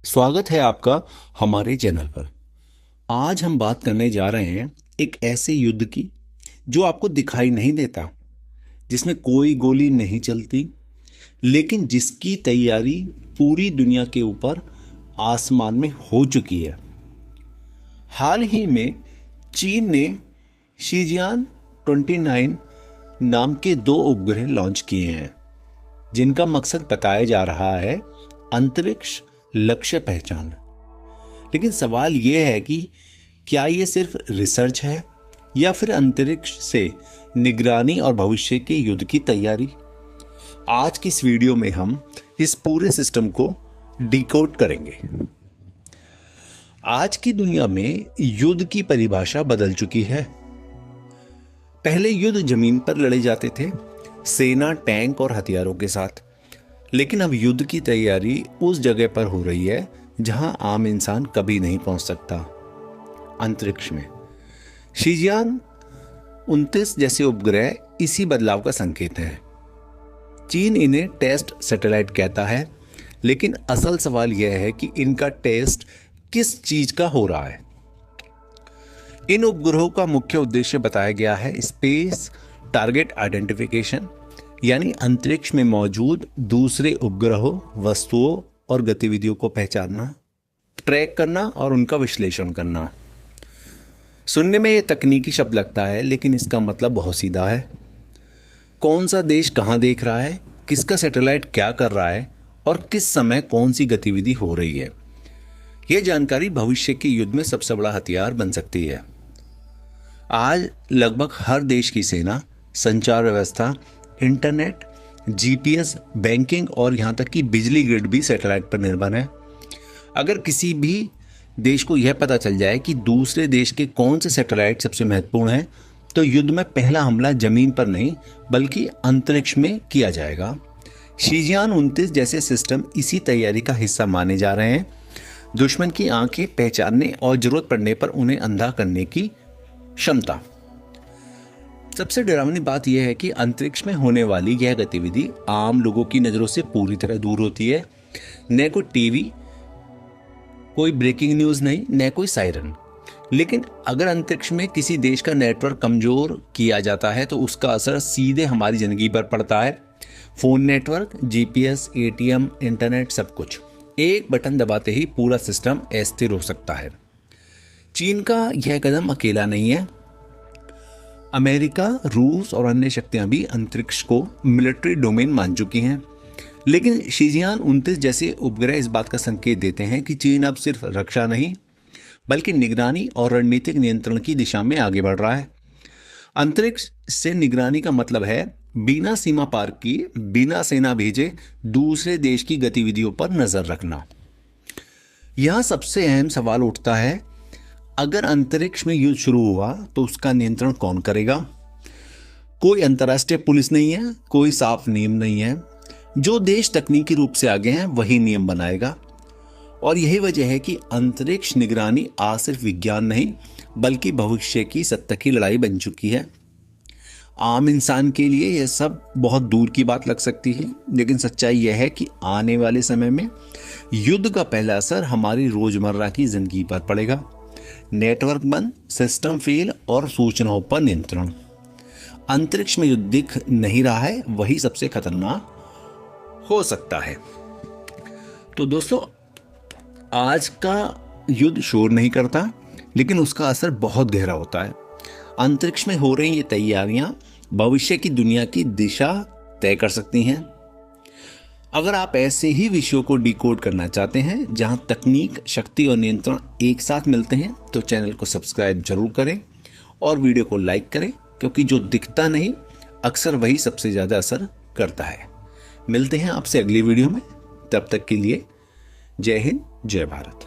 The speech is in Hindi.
स्वागत है आपका हमारे चैनल पर। आज हम बात करने जा रहे हैं एक ऐसे युद्ध की जो आपको दिखाई नहीं देता, जिसमें कोई गोली नहीं चलती, लेकिन जिसकी तैयारी पूरी दुनिया के ऊपर आसमान में हो चुकी है। हाल ही में चीन ने शीजियान 29 नाम के 2 उपग्रह लॉन्च किए हैं, जिनका मकसद बताया जा रहा है अंतरिक्ष लक्ष्य पहचान। लेकिन सवाल यह है कि क्या ये सिर्फ रिसर्च है या फिर अंतरिक्ष से निगरानी और भविष्य के युद्ध की तैयारी। आज की इस वीडियो में हम इस पूरे सिस्टम को डिकोड करेंगे। आज की दुनिया में युद्ध की परिभाषा बदल चुकी है। पहले युद्ध जमीन पर लड़े जाते थे, सेना, टैंक और हथियारों के साथ। लेकिन अब युद्ध की तैयारी उस जगह पर हो रही है जहां आम इंसान कभी नहीं पहुंच सकता, अंतरिक्ष में। शीजियान 29 जैसे उपग्रह इसी बदलाव का संकेत है। चीन इन्हें टेस्ट सैटेलाइट कहता है, लेकिन असल सवाल यह है कि इनका टेस्ट किस चीज का हो रहा है। इन उपग्रहों का मुख्य उद्देश्य बताया गया है स्पेस टारगेट आइडेंटिफिकेशन, यानी अंतरिक्ष में मौजूद दूसरे उपग्रहों, वस्तुओं और गतिविधियों को पहचानना, ट्रैक करना और उनका विश्लेषण करना। सुनने में यह तकनीकी शब्द लगता है, लेकिन इसका मतलब बहुत सीधा है। कौन सा देश कहां देख रहा है, किसका सैटेलाइट क्या कर रहा है और किस समय कौन सी गतिविधि हो रही है, यह जानकारी भविष्य के युद्ध में सबसे बड़ा हथियार बन सकती है। आज लगभग हर देश की सेना, संचार व्यवस्था, इंटरनेट, जीपीएस, बैंकिंग और यहां तक कि बिजली ग्रिड भी सैटेलाइट पर निर्भर है। अगर किसी भी देश को यह पता चल जाए कि दूसरे देश के कौन से सैटेलाइट सबसे महत्वपूर्ण हैं, तो युद्ध में पहला हमला जमीन पर नहीं बल्कि अंतरिक्ष में किया जाएगा। शीजियान 29 जैसे सिस्टम इसी तैयारी का हिस्सा माने जा रहे हैं। दुश्मन की आंखें पहचानने और जरूरत पड़ने पर उन्हें अंधा करने की क्षमता। सबसे डरावनी बात यह है कि अंतरिक्ष में होने वाली यह गतिविधि आम लोगों की नज़रों से पूरी तरह दूर होती है। न कोई टीवी, कोई ब्रेकिंग न्यूज़ नहीं, न कोई सायरन। लेकिन अगर अंतरिक्ष में किसी देश का नेटवर्क कमज़ोर किया जाता है तो उसका असर सीधे हमारी ज़िंदगी पर पड़ता है। Phone network, GPS, ATM, internet, सब कुछ एक बटन दबाते ही पूरा सिस्टम अस्थिर हो सकता है। चीन का यह कदम अकेला नहीं है। अमेरिका, रूस और अन्य शक्तियां भी अंतरिक्ष को मिलिट्री डोमेन मान चुकी हैं। लेकिन शीजियान 29 जैसे उपग्रह इस बात का संकेत देते हैं कि चीन अब सिर्फ रक्षा नहीं बल्कि निगरानी और रणनीतिक नियंत्रण की दिशा में आगे बढ़ रहा है। अंतरिक्ष से निगरानी का मतलब है बिना सीमा पार किए, बिना सेना भेजे दूसरे देश की गतिविधियों पर नजर रखना। यहां सबसे अहम सवाल उठता है, अगर अंतरिक्ष में युद्ध शुरू हुआ तो उसका नियंत्रण कौन करेगा? कोई अंतर्राष्ट्रीय पुलिस नहीं है, कोई साफ नियम नहीं है। जो देश तकनीकी रूप से आगे हैं वही नियम बनाएगा। और यही वजह है कि अंतरिक्ष निगरानी आज सिर्फ विज्ञान नहीं बल्कि भविष्य की सत्ता की लड़ाई बन चुकी है। आम इंसान के लिए यह सब बहुत दूर की बात लग सकती है, लेकिन सच्चाई यह है कि आने वाले समय में युद्ध का पहला असर हमारी रोजमर्रा की जिंदगी पर पड़ेगा। नेटवर्क बंद, सिस्टम फेल और सूचनाओं पर नियंत्रण। अंतरिक्ष में युद्ध दिख नहीं रहा है, वही सबसे खतरनाक हो सकता है। तो दोस्तों, आज का युद्ध शोर नहीं करता, लेकिन उसका असर बहुत गहरा होता है। अंतरिक्ष में हो रही ये तैयारियां भविष्य की दुनिया की दिशा तय कर सकती हैं। अगर आप ऐसे ही विषयों को डिकोड करना चाहते हैं जहां तकनीक, शक्ति और नियंत्रण एक साथ मिलते हैं, तो चैनल को सब्सक्राइब जरूर करें और वीडियो को लाइक करें, क्योंकि जो दिखता नहीं अक्सर वही सबसे ज़्यादा असर करता है। मिलते हैं आपसे अगली वीडियो में। तब तक के लिए जय हिंद, जय भारत।